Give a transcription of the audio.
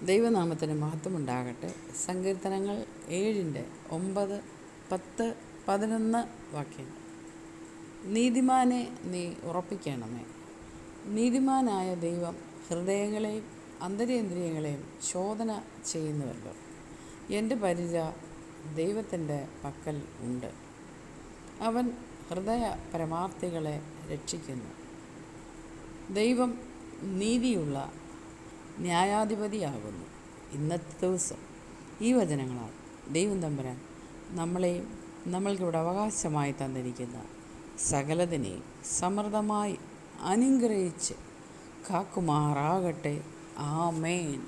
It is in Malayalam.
ദൈവനാമത്തിന് മഹത്വമുണ്ടാകട്ടെ. സങ്കീർത്തനങ്ങൾ 7:9, 10, 11 വാക്യങ്ങൾ. നീതിമാനെ നീ ഉറപ്പിക്കണമേ. നീതിമാനായ ദൈവം ഹൃദയങ്ങളെയും അന്തരേന്ദ്രിയങ്ങളെയും ശോധന ചെയ്യുന്നുവല്ലോ. എൻ്റെ പരിച ദൈവത്തിൻ്റെ പക്കൽ ഉണ്ട്. അവൻ ഹൃദയ പരമാർത്ഥികളെ രക്ഷിക്കുന്നു. ദൈവം നീതിയുള്ള ന്യായാധിപതിയാകുന്നു. ഇന്നത്തെ ദിവസം ഈ വചനങ്ങളാൽ ദൈവം തമ്പുരാൻ നമ്മളെയും നമ്മൾക്കിവിടെ അവകാശമായി തന്നിരിക്കുന്ന സകലതിനെയും സമൃദ്ധമായി അനുഗ്രഹിച്ച് കാക്കുമാറാകട്ടെ. ആമേൻ.